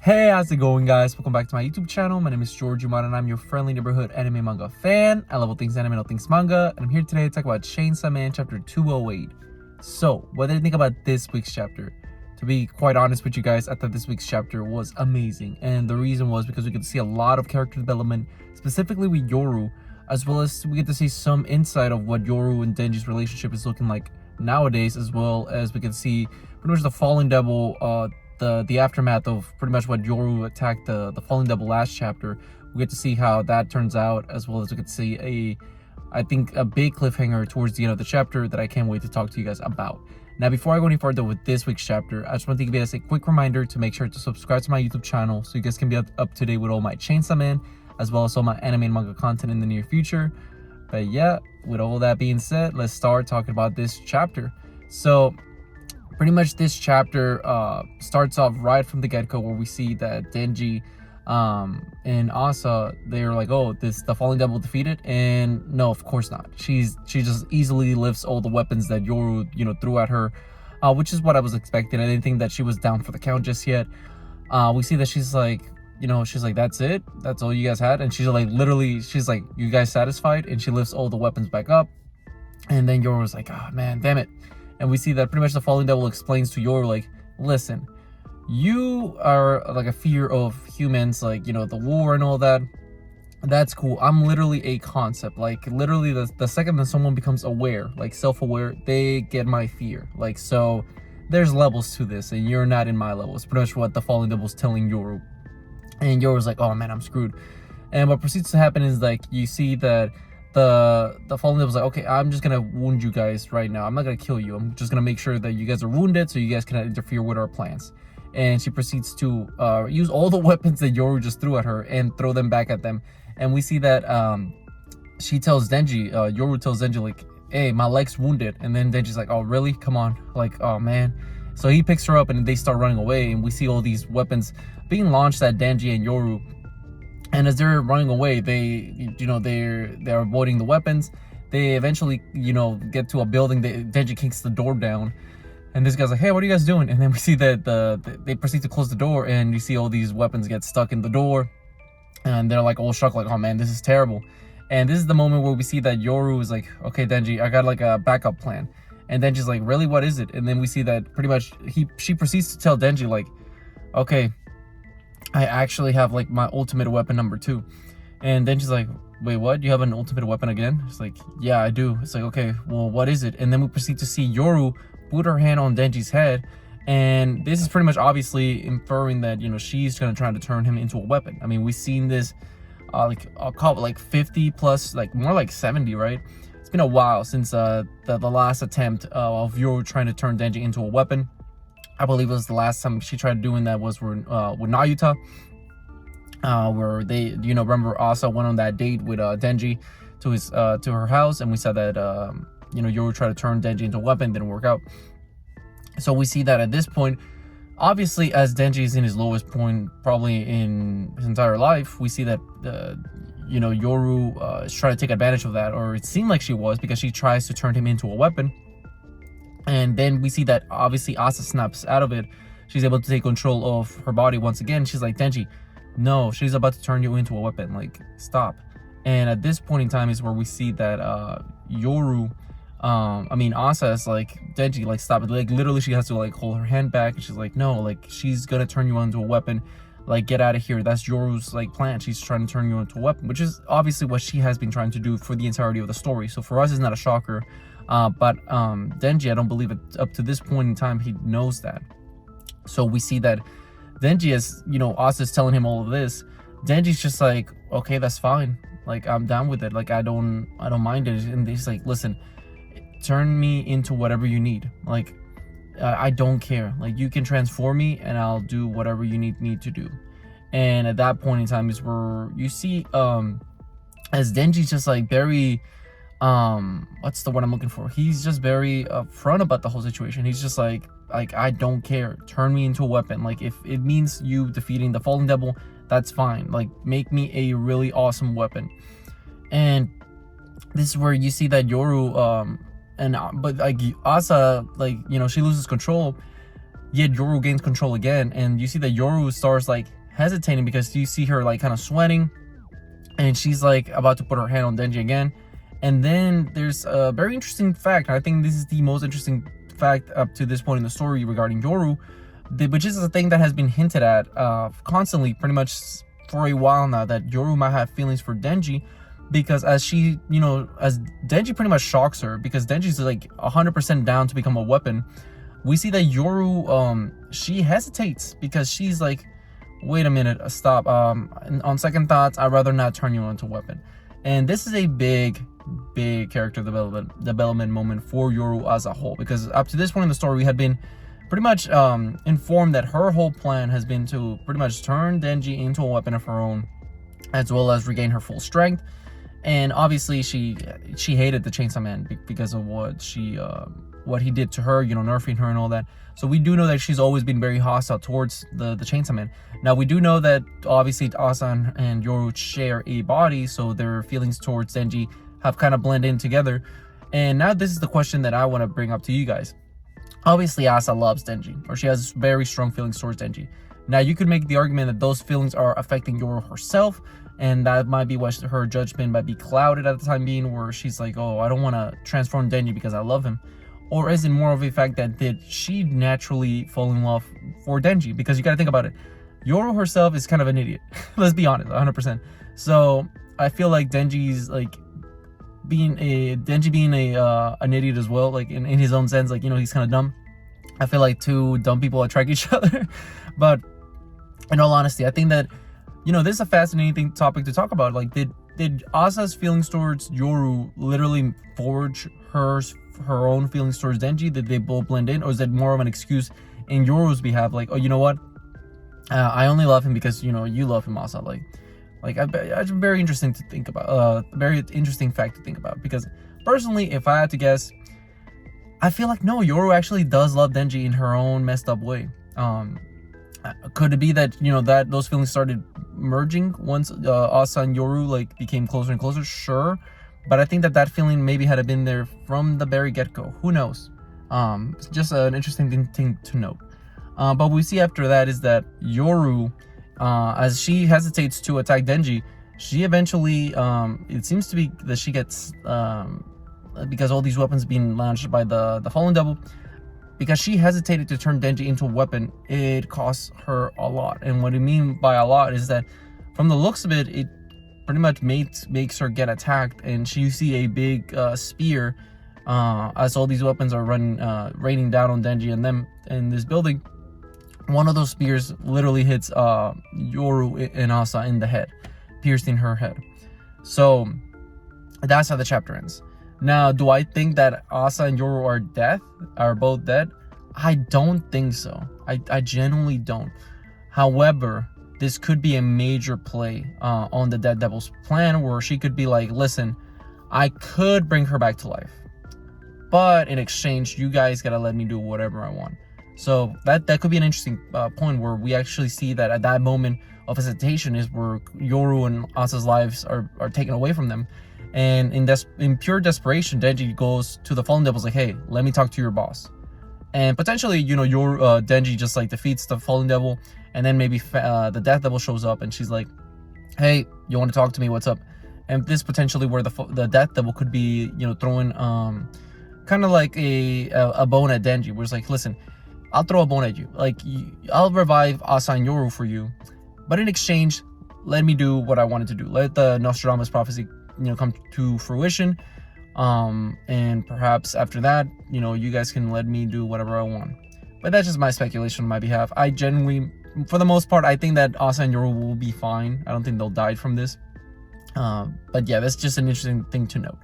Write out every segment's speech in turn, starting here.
Hey, how's it going, guys? Welcome back to my YouTube channel. My name is George Umar, and I'm your friendly neighborhood anime manga fan. I love all things anime and all things manga, and I'm here today to talk about Chainsaw Man chapter 208. So, what did I think about this week's chapter? To be quite honest with you guys, I thought this week's chapter was amazing, and the reason was because we get to see a lot of character development, specifically with Yoru, as well as we get to see some insight of what Yoru and Denji's relationship is looking like nowadays, as well as we can see pretty much the Fallen Devil, the aftermath of pretty much what Yoru attacked the Fallen Devil last chapter. We get to see how that turns out, as well as we get to see I think a big cliffhanger towards the end of the chapter that I can't wait to talk to you guys about. Now, before I go any further with this week's chapter, I just want to give you guys a quick reminder to make sure to subscribe to my YouTube channel so you guys can be up to date with all my Chainsaw Man, as well as all my anime and manga content in the near future. But yeah, with all that being said, let's start talking about this chapter. So pretty much this chapter starts off right from the get-go, where we see that Denji and Asa, they're like, oh, the Fallen Devil defeated, and no, of course not. She just easily lifts all the weapons that Yoru threw at her, which is what I was expecting. I didn't think that she was down for the count just yet. We see that she's like, that's it, that's all you guys had, and she's like, literally, she's like, you guys satisfied? And she lifts all the weapons back up, and then Yoru's like, oh man, damn it. And we see that pretty much the Fallen Devil explains to Yoru, like, listen, you are like a fear of humans, like, the war and all that. That's cool. I'm literally a concept. Like, literally, the second that someone becomes aware, like self-aware, they get my fear. Like, so there's levels to this, and you're not in my level. It's pretty much what the Fallen Devil's telling Yoru. And Yoru's like, oh man, I'm screwed. And what proceeds to happen is, like, you see that the Fallen Devil's like, okay, I'm just gonna wound you guys right now. I'm not gonna kill you. I'm just gonna make sure that you guys are wounded so you guys cannot interfere with our plans. And she proceeds to use all the weapons that Yoru just threw at her and throw them back at them. And we see that she tells Denji, Yoru tells Denji, like, hey, my leg's wounded. And then Denji's like, oh really? Come on. Like, oh man. So he picks her up and they start running away, and we see all these weapons being launched at Denji and Yoru. And as they're running away, they're avoiding the weapons. They eventually, get to a building. Denji kicks the door down, and this guy's like, "Hey, what are you guys doing?" And then we see that they proceed to close the door, and you see all these weapons get stuck in the door, and they're like all shocked, like, "Oh man, this is terrible." And this is the moment where we see that Yoru is like, "Okay, Denji, I got like a backup plan." And Denji's like, "Really? What is it?" And then we see that pretty much she proceeds to tell Denji, like, "Okay, I actually have like my ultimate weapon number 2. And then she's like, wait, what? You have an ultimate weapon again? It's like, yeah, I do. It's like, okay, well, what is it? And then we proceed to see Yoru put her hand on Denji's head. And this is pretty much obviously inferring that, she's going to try to turn him into a weapon. I mean, we've seen this like a couple, like 50 plus, like more like 70, right? It's been a while since the last attempt of Yoru trying to turn Denji into a weapon. I believe it was the last time she tried doing that was with Nayuta, where they, remember Asa went on that date with Denji to her house, and we saw that Yoru tried to turn Denji into a weapon, didn't work out. So we see that at this point, obviously, as Denji is in his lowest point probably in his entire life, we see that Yoru is trying to take advantage of that, or it seemed like she was, because she tries to turn him into a weapon. And then we see that obviously Asa snaps out of it. She's able to take control of her body once again. She's like, Denji, no, she's about to turn you into a weapon. Like, stop. And at this point in time is where we see that Asa is like, Denji, like, stop it. Like, literally, she has to like hold her hand back. And she's like, no, like, she's gonna turn you into a weapon. Like, get out of here. That's Yoru's like plan. She's trying to turn you into a weapon, which is obviously what she has been trying to do for the entirety of the story. So for us, it's not a shocker. But Denji, I don't believe it up to this point in time he knows that. So we see that Denji, as Asa's telling him all of this, Denji's just like, okay, that's fine, like, I'm down with it, like, I don't mind it. And he's like, listen, turn me into whatever you need, like, I don't care, like, you can transform me and I'll do whatever you need me to do. And at that point in time is where you see as Denji's just like very what's the word I'm looking for? He's just very upfront about the whole situation. He's just like, I don't care. Turn me into a weapon. Like, if it means you defeating the Fallen Devil, that's fine. Like, make me a really awesome weapon. And this is where you see that Yoru but like Asa, like, she loses control. yet Yoru gains control again, and you see that Yoru starts like hesitating because you see her like kind of sweating, and she's like about to put her hand on Denji again. And then there's a very interesting fact. I think this is the most interesting fact up to this point in the story regarding Yoru, which is a thing that has been hinted at constantly pretty much for a while now, that Yoru might have feelings for Denji, because as she, as Denji pretty much shocks her, because Denji's like 100% down to become a weapon, we see that Yoru, she hesitates because she's like, wait a minute, stop. On second thoughts, I'd rather not turn you into a weapon. And this is a big character development moment for Yoru as a whole, because up to this point in the story, we had been pretty much informed that her whole plan has been to pretty much turn Denji into a weapon of her own, as well as regain her full strength. And obviously she hated the Chainsaw Man because of what he did to her, nerfing her and all that. So we do know that she's always been very hostile towards the Chainsaw Man. Now we do know that obviously Asa and Yoru share a body, so their feelings towards Denji have kind of blended in together. And now this is the question that I want to bring up to you guys. Obviously Asa loves Denji, or she has very strong feelings towards Denji. Now you could make the argument that those feelings are affecting Yoru herself, and that might be what her judgment might be clouded at the time being, where she's like, oh, I don't want to transform Denji because I love him. Or is it more of a fact that did she naturally fall in love for Denji? Because you got to think about it, Yoru herself is kind of an idiot. Let's be honest, 100%. So I feel like Denji's like being an idiot as well, like in his own sense, like, he's kind of dumb. I feel like two dumb people attract each other. But in all honesty, I think that, this is a fascinating topic to talk about. Like, did Asa's feelings towards Yoru literally forge her own feelings towards Denji? Did they both blend in, or is that more of an excuse in Yoru's behalf? Like, oh, you know what? I only love him because, you love him, Asa. Like it's very interesting to think about. Very interesting fact to think about, because personally, if I had to guess, I feel like no, Yoru actually does love Denji in her own messed up way. Could it be that that those feelings started merging once Asa and Yoru like became closer and closer? Sure, but I think that feeling maybe had been there from the very get-go. Who knows? It's just an interesting thing to note. But what we see after that is that Yoru, as she hesitates to attack Denji, she eventually, it seems to be that she gets, because all these weapons being launched by the Fallen Devil, because she hesitated to turn Denji into a weapon, it costs her a lot. And what I mean by a lot is that from the looks of it, it pretty much makes her get attacked, and you see a big spear as all these weapons are raining down on Denji and them in this building. One of those spears literally hits Yoru and Asa in the head, piercing her head. So that's how the chapter ends. Now, do I think that Asa and Yoru are both dead? I don't think so. I genuinely don't. However, this could be a major play on the Dead Devil's plan, where she could be like, listen, I could bring her back to life, but in exchange, you guys gotta let me do whatever I want. So that could be an interesting point, where we actually see that at that moment of hesitation is where Yoru and Asa's lives are taken away from them. And in pure desperation, Denji goes to the Fallen Devils like, hey, let me talk to your boss. And potentially, Denji just like defeats the Fallen Devil, and then maybe the Death Devil shows up, and she's like, hey, you want to talk to me? What's up? And this potentially where the Death Devil could be, throwing kind of like a bone at Denji, where it's like, listen, I'll throw a bone at you. Like, I'll revive Asa and Yoru for you, but in exchange, let me do what I wanted to do. Let the Nostradamus prophecy, come to fruition. And perhaps after that, you guys can let me do whatever I want. But that's just my speculation on my behalf. I genuinely, for the most part, I think that Asa and Yoru will be fine. I don't think they'll die from this. But yeah, that's just an interesting thing to note.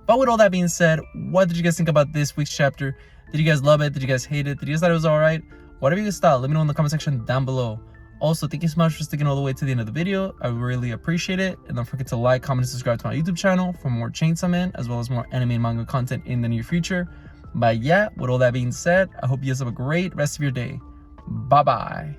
But with all that being said, what did you guys think about this week's chapter? Did you guys love it? Did you guys hate it? Did you guys thought it was alright? Whatever you guys thought, let me know in the comment section down below. Also, thank you so much for sticking all the way to the end of the video. I really appreciate it. And don't forget to like, comment, and subscribe to my YouTube channel for more Chainsaw Man, as well as more anime and manga content in the near future. But yeah, with all that being said, I hope you guys have a great rest of your day. Bye-bye.